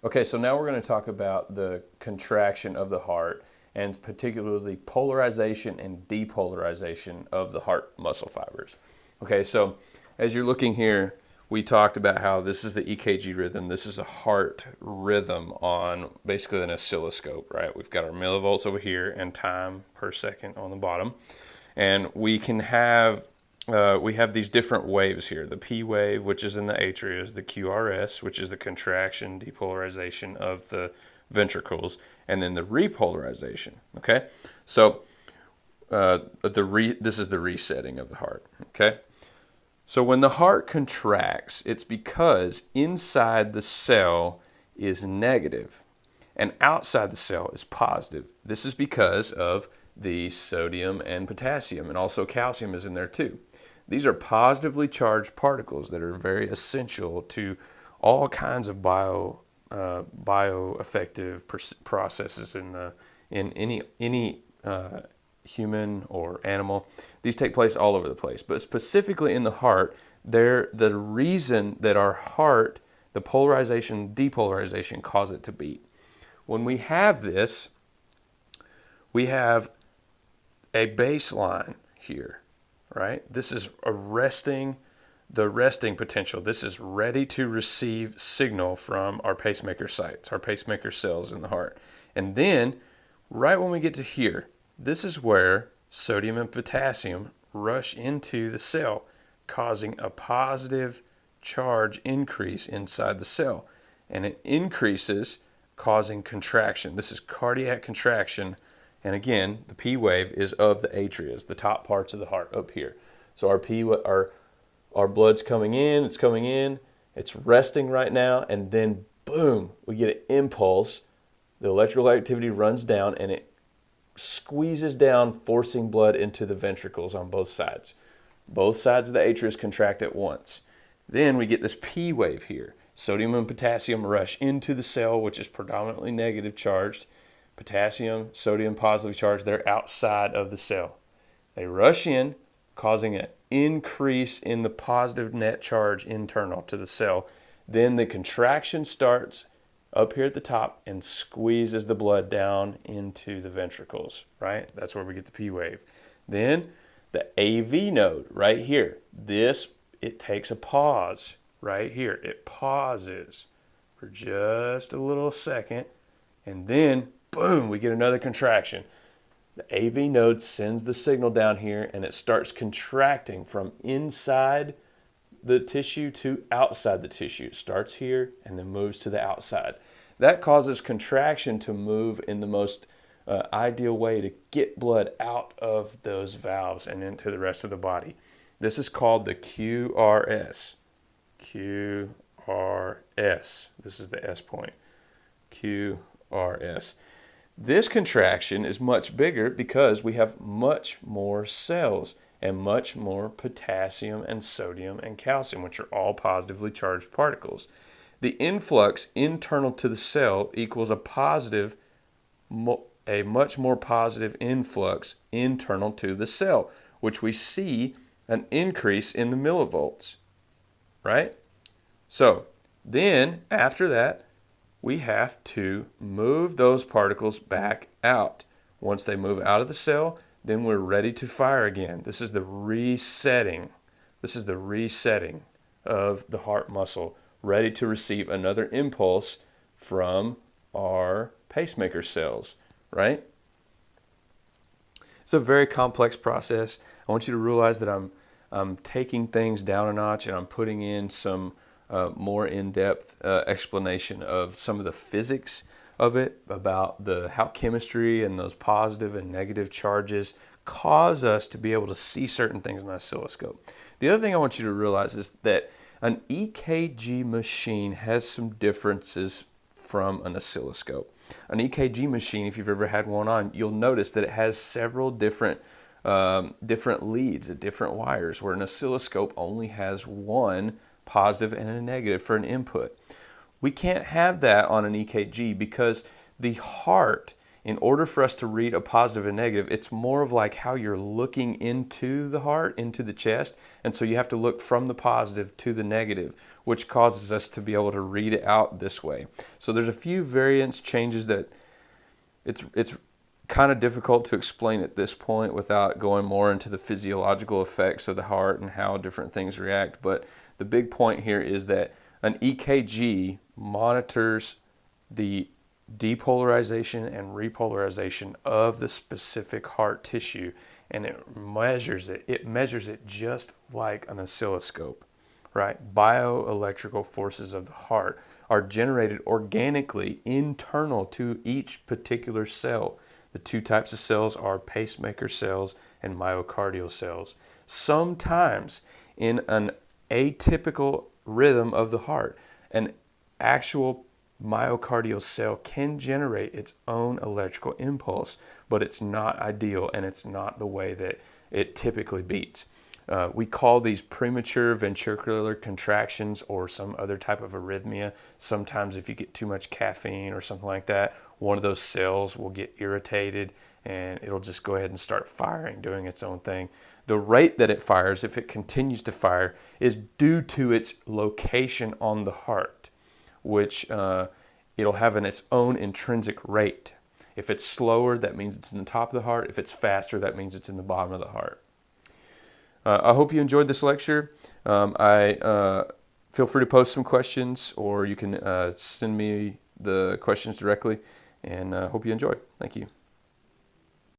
Okay, so now we're going to talk about the contraction of the heart and particularly polarization and depolarization of the heart muscle fibers. Okay, so as you're looking here, we talked about how this is the EKG rhythm. This is a heart rhythm on basically an oscilloscope, right? We've got our millivolts over here and time per second on the bottom. And we have these different waves here. The P wave, which is in the atria, the QRS, which is the contraction, depolarization of the ventricles, and then the repolarization. Okay, so this is the resetting of the heart. Okay, so when the heart contracts, it's because inside the cell is negative and outside the cell is positive. This is because of the sodium and potassium, and also calcium is in there too. These are positively charged particles that are very essential to all kinds of bioaffective processes in any human or animal. These take place all over the place, but specifically in the heart, they're the reason that our heart, the polarization, depolarization, cause it to beat. When we have this, we have a baseline here, right? This is the resting potential. This is ready to receive signal from our pacemaker sites, our pacemaker cells in the heart. And then, right when we get to here, this is where sodium and potassium rush into the cell, causing a positive charge increase inside the cell. And it increases, causing contraction. This is cardiac contraction. And again, the P wave is of the atria, the top parts of the heart up here. So our blood's coming in, it's resting right now, and then boom, we get an impulse. The electrical activity runs down and it squeezes down, forcing blood into the ventricles on both sides. Both sides of the atria contract at once. Then we get this P wave here. Sodium and potassium rush into the cell, which is predominantly negative charged. Potassium, sodium positively charged, they're outside of the cell. They rush in, causing an increase in the positive net charge internal to the cell. Then the contraction starts up here at the top and squeezes the blood down into the ventricles, right? That's where we get the P wave. Then the AV node right here. It takes a pause right here. It pauses for just a little second, and then boom, we get another contraction. The AV node sends the signal down here, and it starts contracting from inside the tissue to outside the tissue. It starts here and then moves to the outside. That causes contraction to move in the most ideal way to get blood out of those valves and into the rest of the body. This is called the QRS. QRS. This is the S point. QRS. This contraction is much bigger because we have much more cells and much more potassium and sodium and calcium, which are all positively charged particles. The influx internal to the cell equals a much more positive influx internal to the cell, which we see an increase in the millivolts, right? So then after that, we have to move those particles back out. Once they move out of the cell, then we're ready to fire again. This is the resetting. This is the resetting of the heart muscle, ready to receive another impulse from our pacemaker cells, right? It's a very complex process. I want you to realize that I'm taking things down a notch, and I'm putting in some more in-depth explanation of some of the physics of it, about how chemistry and those positive and negative charges cause us to be able to see certain things in an oscilloscope. The other thing I want you to realize is that an EKG machine has some differences from an oscilloscope. An EKG machine, if you've ever had one on, you'll notice that it has several different leads, different wires, where an oscilloscope only has one positive and a negative for an input. We can't have that on an EKG because the heart in order for us to read a positive and negative, it's more of like how you're looking into the heart, into the chest. And so you have to look from the positive to the negative, which causes us to be able to read it out this way. So there's a few variance changes that it's kind of difficult to explain at this point without going more into the physiological effects of the heart and how different things react. But the big point here is that an EKG monitors the depolarization and repolarization of the specific heart tissue, and it measures it. It measures it just like an oscilloscope, right? Bioelectrical forces of the heart are generated organically internal to each particular cell. The two types of cells are pacemaker cells and myocardial cells. Sometimes in an atypical rhythm of the heart, an actual myocardial cell can generate its own electrical impulse, but it's not ideal and it's not the way that it typically beats. We call these premature ventricular contractions or some other type of arrhythmia. Sometimes if you get too much caffeine or something like that, one of those cells will get irritated and it'll just go ahead and start firing, doing its own thing. The rate that it fires, if it continues to fire, is due to its location on the heart, which it'll have its own intrinsic rate. If it's slower, that means it's in the top of the heart. If it's faster, that means it's in the bottom of the heart. I hope you enjoyed this lecture. I feel free to post some questions, or you can send me the questions directly, and hope you enjoy. Thank you.